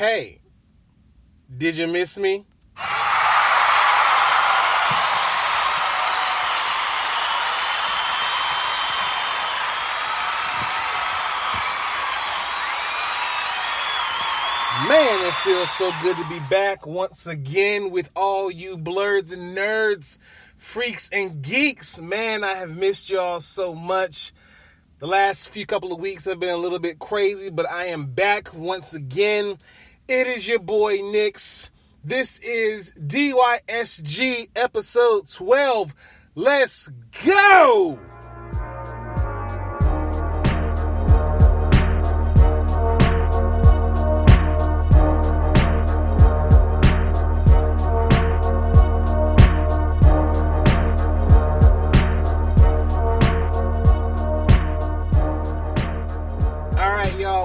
Hey, did you miss me? Man, it feels so good to be back once again with all you blurs and nerds, freaks and geeks. Man, I have missed y'all so much. The last couple of weeks have been a little bit crazy, but I am back once again. It is your boy Nix. This is DYSG episode 12. Let's go!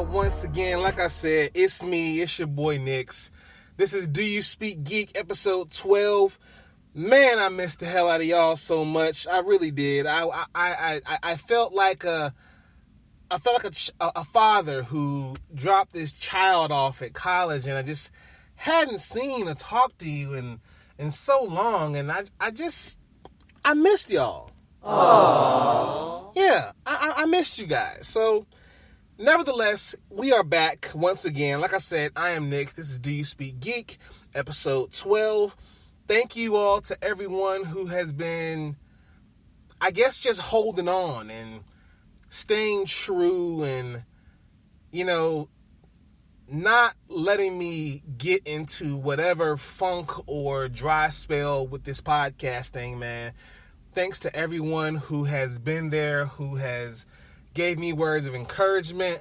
Once again, like I said, it's me, it's your boy Nix. This is Do You Speak Geek episode 12. Man, I missed the hell out of y'all so much. I really did. I felt like a father who dropped his child off at college, and I just hadn't seen or talked to you in so long, and I missed y'all. Aww. Yeah, I missed you guys. So nevertheless, we are back once again. Like I said, I am Nick. This is Do You Speak Geek, episode 12. Thank you all to everyone who has been, I guess, just holding on and staying true and, not letting me get into whatever funk or dry spell with this podcast thing, man. Thanks to everyone who has been there, who has gave me words of encouragement,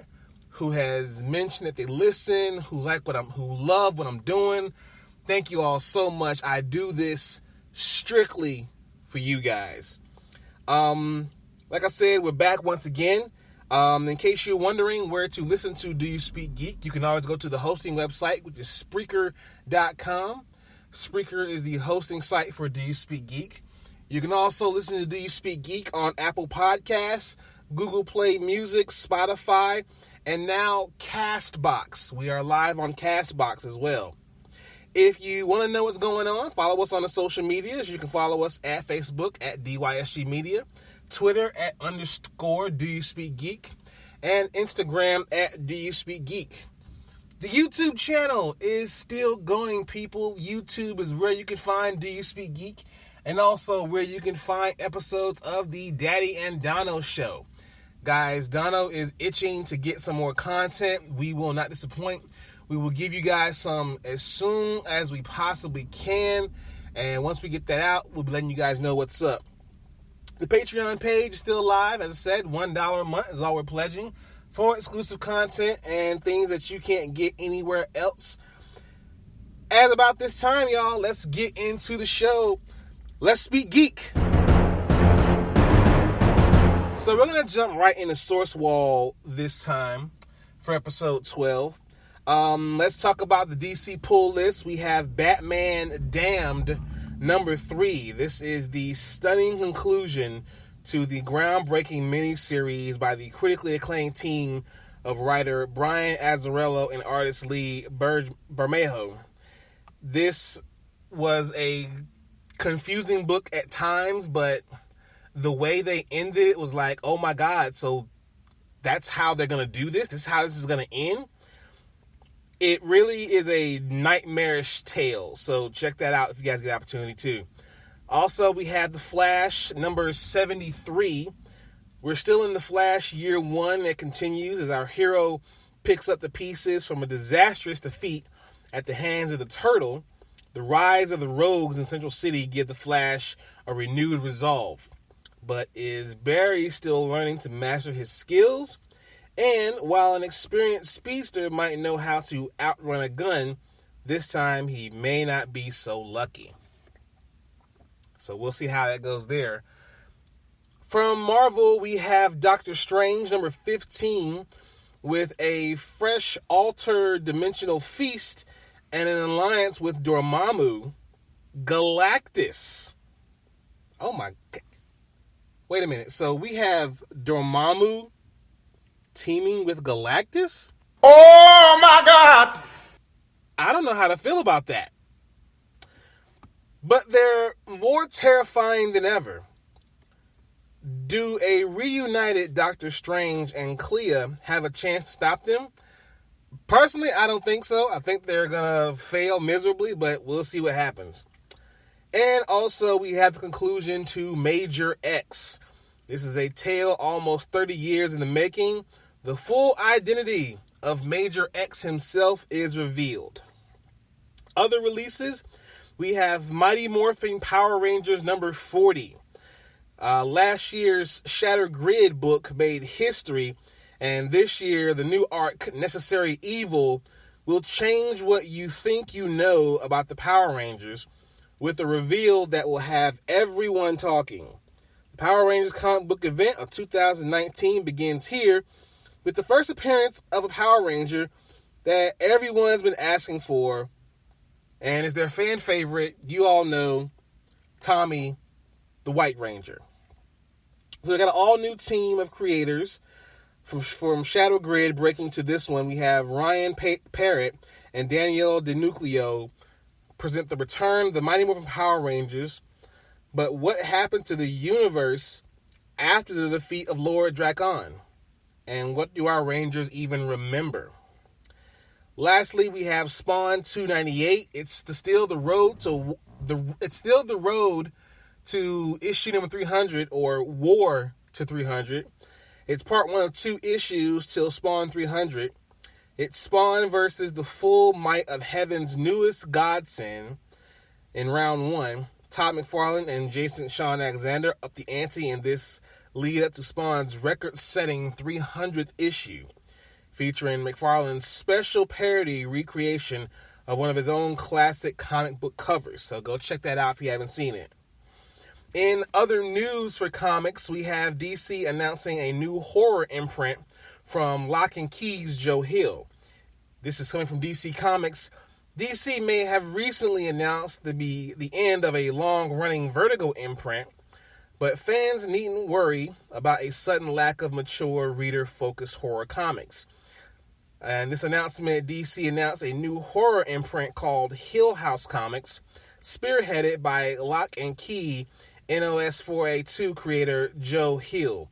who has mentioned that they listen, who love what I'm doing. Thank you all so much. I do this strictly for you guys. Like I said, we're back once again. In case you're wondering where to listen to Do You Speak Geek, you can always go to the hosting website, which is Spreaker.com. Spreaker is the hosting site for Do You Speak Geek. You can also listen to Do You Speak Geek on Apple Podcasts, Google Play Music, Spotify, and now CastBox. We are live on CastBox as well. If you want to know what's going on, follow us on the social medias. You can follow us at Facebook at DYSG Media, Twitter at _ Do You Speak Geek, and Instagram at Do You Speak Geek. The YouTube channel is still going, people. YouTube is where you can find Do You Speak Geek, and also where you can find episodes of the Daddy and Dono show. Guys, Dono is itching to get some more content. We will not disappoint. We will give you guys some as soon as we possibly can. And once we get that out, we'll be letting you guys know what's up. The Patreon page is still live. As I said, $1 a month is all we're pledging for exclusive content and things that you can't get anywhere else. As about this time, y'all, let's get into the show. Let's speak geek. So we're going to jump right into Source Wall this time for episode 12. Let's talk about the DC pull list. We have Batman Damned number 3. This is the stunning conclusion to the groundbreaking miniseries by the critically acclaimed team of writer Brian Azzarello and artist Lee Bermejo. This was a confusing book at times, but the way they ended it was like, oh my God, so that's how they're going to do this? This is how this is going to end? It really is a nightmarish tale, so check that out if you guys get the opportunity to. Also, we have The Flash, number 73. We're still in The Flash year 1 that continues as our hero picks up the pieces from a disastrous defeat at the hands of the Turtle. The rise of the rogues in Central City give the Flash a renewed resolve. But is Barry still learning to master his skills? And while an experienced speedster might know how to outrun a gun, this time he may not be so lucky. So we'll see how that goes there. From Marvel, we have Doctor Strange, number 15, with a fresh, altered dimensional feast and an alliance with Dormammu, Galactus. Oh my God. Wait a minute. So we have Dormammu teaming with Galactus? Oh my God! I don't know how to feel about that. But they're more terrifying than ever. Do a reunited Doctor Strange and Clea have a chance to stop them? Personally, I don't think so. I think they're going to fail miserably, but we'll see what happens. And also, we have the conclusion to Major X. This is a tale almost 30 years in the making. The full identity of Major X himself is revealed. Other releases, we have Mighty Morphin Power Rangers number 40. Last year's Shattered Grid book made history, and this year the new arc, Necessary Evil, will change what you think you know about the Power Rangers with a reveal that will have everyone talking. The Power Rangers comic book event of 2019 begins here with the first appearance of a Power Ranger that everyone's been asking for, and is their fan favorite. You all know Tommy, the White Ranger. So we got an all-new team of creators from Shadow Grid breaking to this one. We have Ryan Parrott and Danielle DeNucleo present the return of the Mighty Morphin Power Rangers. But what happened to the universe after the defeat of Lord Drakon? And what do our Rangers even remember? Lastly, we have Spawn 298. It's still the road to issue number 300, or War to 300. It's part 1 of 2 issues till Spawn 300. It's Spawn versus the full might of Heaven's newest godsend in round 1. Todd McFarlane and Jason Sean Alexander up the ante in this lead up to Spawn's record-setting 300th issue, featuring McFarlane's special parody recreation of one of his own classic comic book covers. So go check that out if you haven't seen it. In other news for comics, we have DC announcing a new horror imprint from Lock and Key's Joe Hill. This is coming from DC Comics. DC may have recently announced the end of a long-running Vertigo imprint, but fans needn't worry about a sudden lack of mature, reader-focused horror comics. And this announcement, DC announced a new horror imprint called Hill House Comics, spearheaded by Lock and Key NOS 4A2 creator Joe Hill.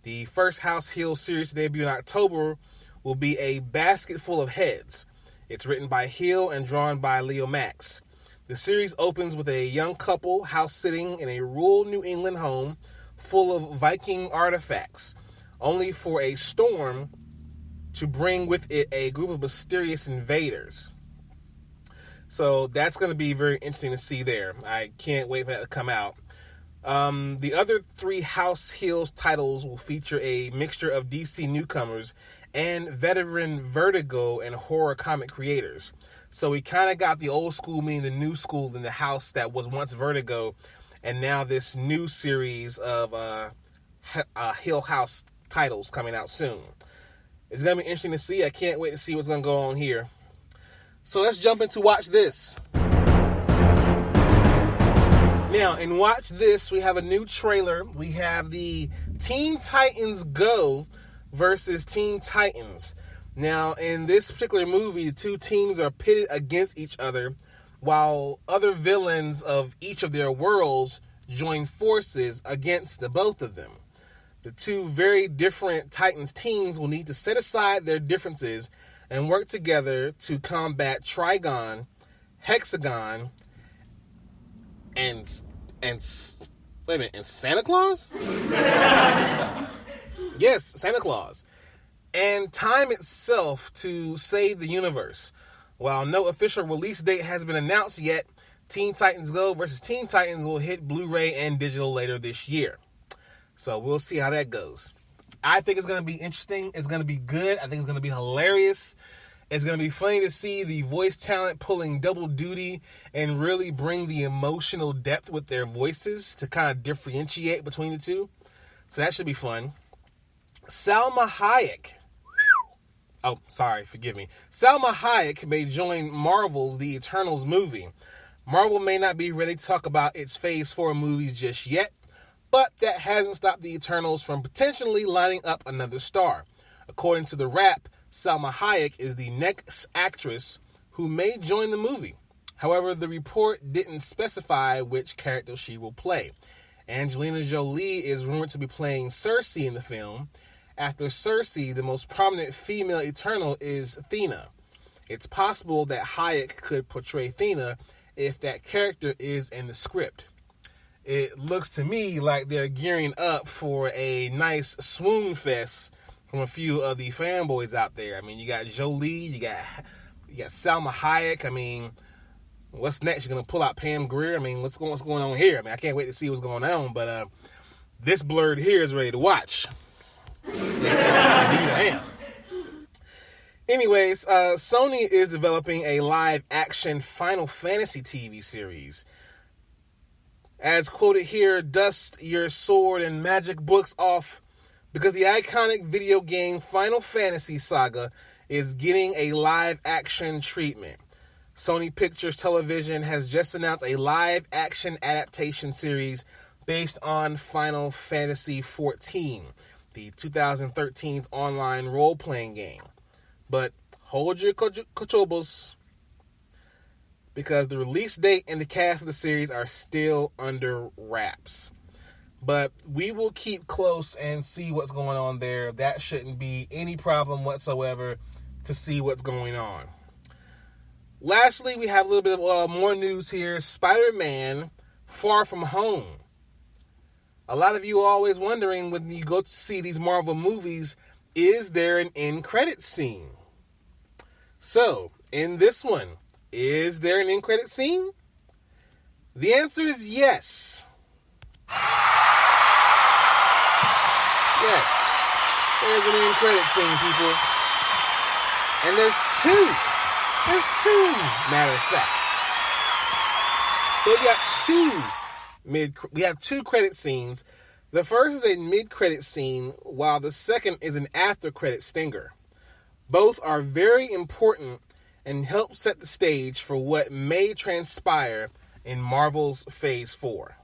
The first House Hill series to debut in October will be A Basket Full of Heads. It's written by Hill and drawn by Leo Max. The series opens with a young couple house-sitting in a rural New England home full of Viking artifacts, only for a storm to bring with it a group of mysterious invaders. So that's going to be very interesting to see there. I can't wait for that to come out. The other 3 House Hills titles will feature a mixture of DC newcomers and veteran Vertigo and horror comic creators. So we kind of got the old school meeting the new school in the house that was once Vertigo, and now this new series of Hill House titles coming out soon. It's going to be interesting to see. I can't wait to see what's going to go on here. So let's jump into Watch This. Now, in Watch This, we have a new trailer. We have the Teen Titans Go versus Teen Titans. Now, in this particular movie, the 2 teams are pitted against each other, while other villains of each of their worlds join forces against the both of them. The 2 very different Titans teams will need to set aside their differences and work together to combat Trigon, Hexagon, and Santa Claus? Yes, Santa Claus. And time itself to save the universe. While no official release date has been announced yet, Teen Titans Go versus Teen Titans will hit Blu-ray and digital later this year. So we'll see how that goes. I think it's going to be interesting. It's going to be good. I think it's going to be hilarious. It's going to be funny to see the voice talent pulling double duty and really bring the emotional depth with their voices to kind of differentiate between the 2. So that should be fun. Salma Hayek. Oh, sorry, forgive me. Salma Hayek may join Marvel's The Eternals movie. Marvel may not be ready to talk about its Phase 4 movies just yet, but that hasn't stopped the Eternals from potentially lining up another star. According to The Wrap, Salma Hayek is the next actress who may join the movie. However, the report didn't specify which character she will play. Angelina Jolie is rumored to be playing Cersei in the film. After Cersei, the most prominent female Eternal is Athena. It's possible that Hayek could portray Athena if that character is in the script. It looks to me like they're gearing up for a nice swoon fest from a few of the fanboys out there. I mean, you got Jolie, you got Salma Hayek. I mean, what's next? You're going to pull out Pam Grier? I mean, what's going on here? I mean, I can't wait to see what's going on, but this blurred here is ready to watch. Indeed I am. Anyways, Sony is developing a live-action Final Fantasy TV series. As quoted here, dust your sword and magic books off because the iconic video game Final Fantasy saga is getting a live-action treatment. Sony Pictures Television has just announced a live-action adaptation series based on Final Fantasy XIV, the 2013's online role-playing game. But hold your kachobos, because the release date and the cast of the series are still under wraps. But we will keep close and see what's going on there. That shouldn't be any problem whatsoever to see what's going on. Lastly, we have a little bit of more news here. Spider-Man Far From Home. A lot of you are always wondering when you go to see these Marvel movies, is there an end credit scene? So, in this one, is there an end credit scene? The answer is yes. Yes. There's an end credit scene, people. And there's two. There's two, matter of fact. So we have two credit scenes. The first is a mid-credit scene, while the second is an after-credit stinger. Both are very important and help set the stage for what may transpire in Marvel's Phase 4.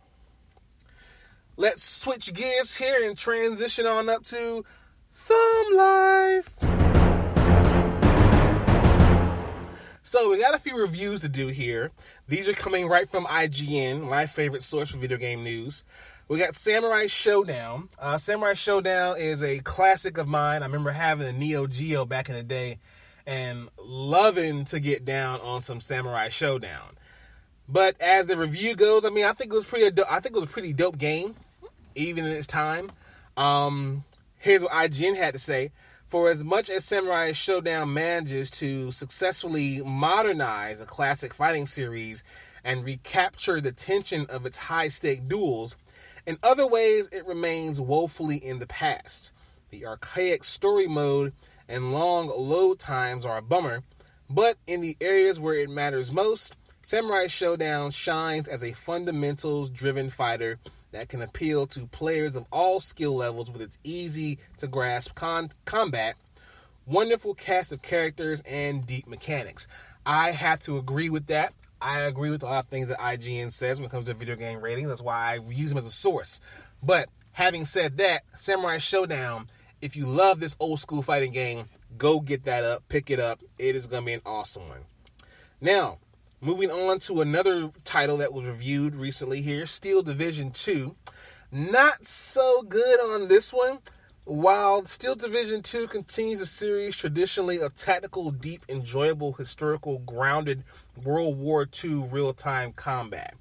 Let's switch gears here and transition on up to Thumb Life. So we got a few reviews to do here. These are coming right from IGN, my favorite source for video game news. We got Samurai Showdown. Samurai Showdown is a classic of mine. I remember having a Neo Geo back in the day and loving to get down on some Samurai Showdown. But as the review goes, I mean, I think it was a pretty dope game, even in its time. Here's what IGN had to say. For as much as Samurai Showdown manages to successfully modernize a classic fighting series and recapture the tension of its high-stake duels, in other ways it remains woefully in the past. The archaic story mode and long load times are a bummer, but in the areas where it matters most, Samurai Showdown shines as a fundamentals-driven fighter that can appeal to players of all skill levels with its easy-to-grasp combat, wonderful cast of characters, and deep mechanics. I have to agree with that. I agree with a lot of things that IGN says when it comes to video game ratings. That's why I use them as a source. But having said that, Samurai Showdown, if you love this old-school fighting game, go get that up, pick it up. It is going to be an awesome one. Now, moving on to another title that was reviewed recently here, Steel Division 2. Not so good on this one. While Steel Division 2 continues a series traditionally of tactical, deep, enjoyable, historical, grounded World War II real-time combat.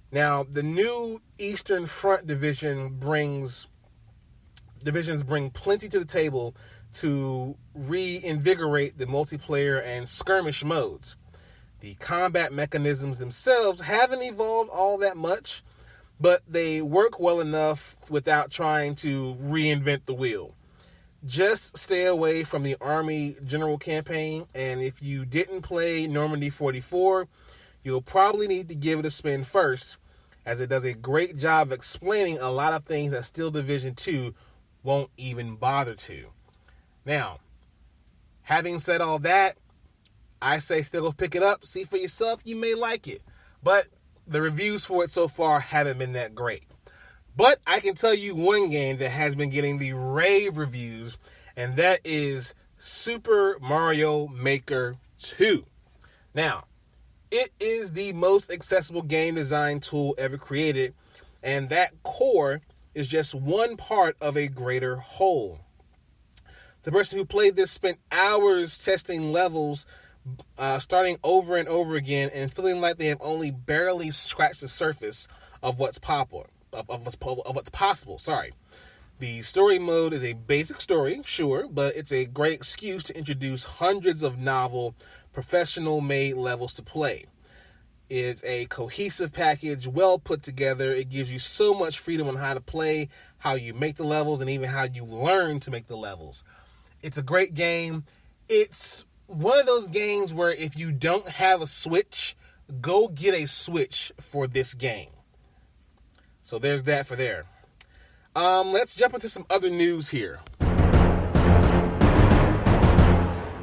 Now, the new Eastern Front divisions bring plenty to the table to reinvigorate the multiplayer and skirmish modes. The combat mechanisms themselves haven't evolved all that much, but they work well enough without trying to reinvent the wheel. Just stay away from the Army General campaign, and if you didn't play Normandy 44, you'll probably need to give it a spin first, as it does a great job of explaining a lot of things that Steel Division 2 won't even bother to. Now, having said all that, I say still go pick it up, see for yourself, you may like it. But the reviews for it so far haven't been that great. But I can tell you one game that has been getting the rave reviews, and that is Super Mario Maker 2. Now, it is the most accessible game design tool ever created, and that core is just one part of a greater whole. The person who played this spent hours testing levels, starting over and over again, and feeling like they have only barely scratched the surface of what's possible. Sorry. The story mode is a basic story, sure, but it's a great excuse to introduce hundreds of novel, professional-made levels to play. It's a cohesive package, well put together. It gives you so much freedom on how to play, how you make the levels, and even how you learn to make the levels. It's a great game. It's one of those games where if you don't have a Switch, go get a Switch for this game. So there's that for there. Let's jump into some other news here.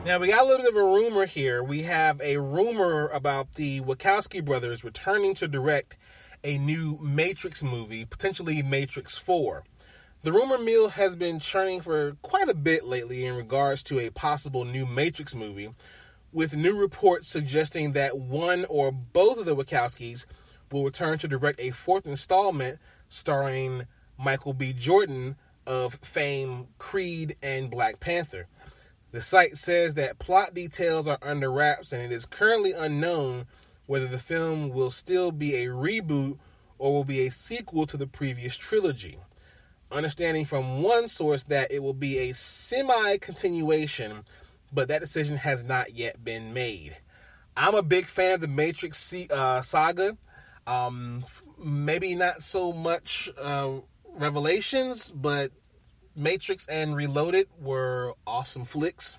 Now, we got a little bit of a rumor here. We have a rumor about the Wachowski brothers returning to direct a new Matrix movie, potentially Matrix 4. The rumor mill has been churning for quite a bit lately in regards to a possible new Matrix movie, with new reports suggesting that one or both of the Wachowskis will return to direct a fourth installment starring Michael B. Jordan of fame Creed and Black Panther. The site says that plot details are under wraps, and it is currently unknown whether the film will still be a reboot or will be a sequel to the previous trilogy. Understanding from one source that it will be a semi-continuation, but that decision has not yet been made. I'm a big fan of the Matrix saga. Maybe not so much Revelations, but Matrix and Reloaded were awesome flicks.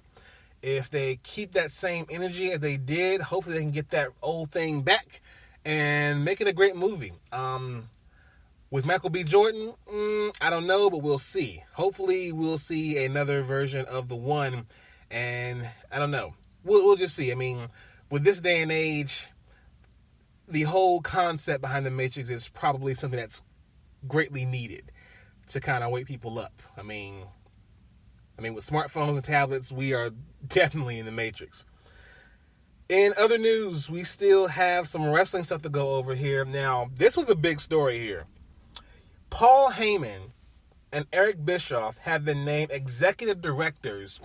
If they keep that same energy as they did, hopefully they can get that old thing back and make it a great movie. With Michael B. Jordan, I don't know, but we'll see. Hopefully we'll see another version of the one, and I don't know. We'll just see. I mean, with this day and age, the whole concept behind the Matrix is probably something that's greatly needed to kind of wake people up. I mean, with smartphones and tablets, we are definitely in the Matrix. In other news, we still have some wrestling stuff to go over here. Now, this was a big story here. Paul Heyman and Eric Bischoff have been named executive directors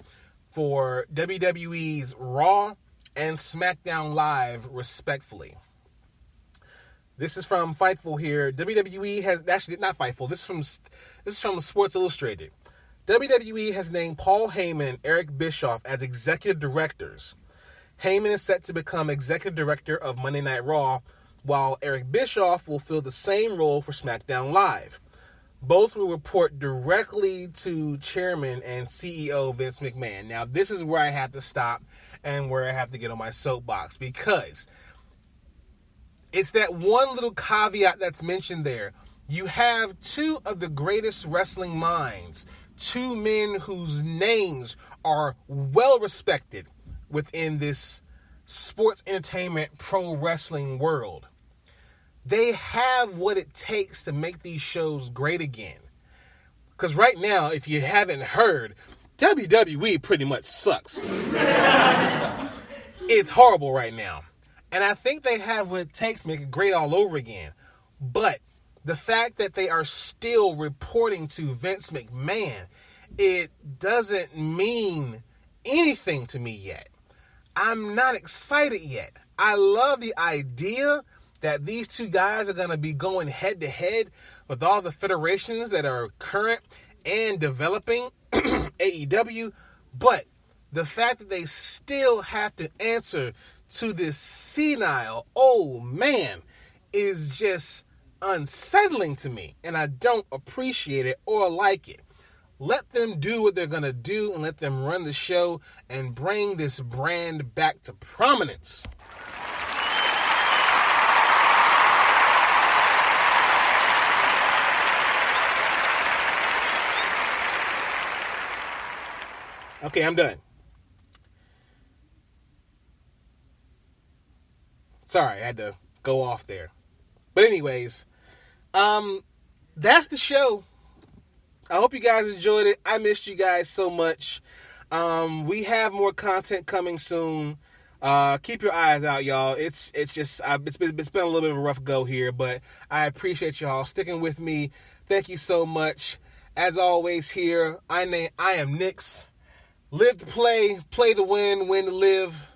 for WWE's Raw and SmackDown Live, respectively. This is from Fightful here. WWE has actually not Fightful. This is from Sports Illustrated. WWE has named Paul Heyman and Eric Bischoff as executive directors. Heyman is set to become executive director of Monday Night Raw, while Eric Bischoff will fill the same role for SmackDown Live. Both will report directly to Chairman and CEO Vince McMahon. Now, this is where I have to stop and where I have to get on my soapbox, because it's that one little caveat that's mentioned there. You have two of the greatest wrestling minds, two men whose names are well respected within this sports entertainment pro wrestling world. They have what it takes to make these shows great again. Because right now, if you haven't heard, WWE pretty much sucks. It's horrible right now. And I think they have what it takes to make it great all over again. But the fact that they are still reporting to Vince McMahon, it doesn't mean anything to me yet. I'm not excited yet. I love the idea that these two guys are going to be going head to head with all the federations that are current and developing AEW. But the fact that they still have to answer to this senile old man is just unsettling to me, and I don't appreciate it or like it. Let them do what they're going to do and let them run the show and bring this brand back to prominence. Okay, I'm done. Sorry, I had to go off there. But anyways, that's the show. I hope you guys enjoyed it. I missed you guys so much. We have more content coming soon. Keep your eyes out, y'all. It's been a little bit of a rough go here, but I appreciate y'all sticking with me. Thank you so much. As always, here I am Nix. Live to play to win to live.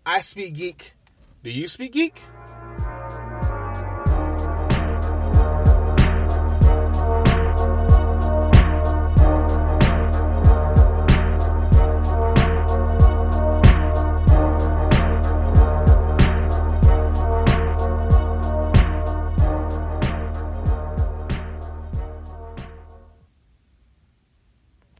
I speak geek. Do you speak geek?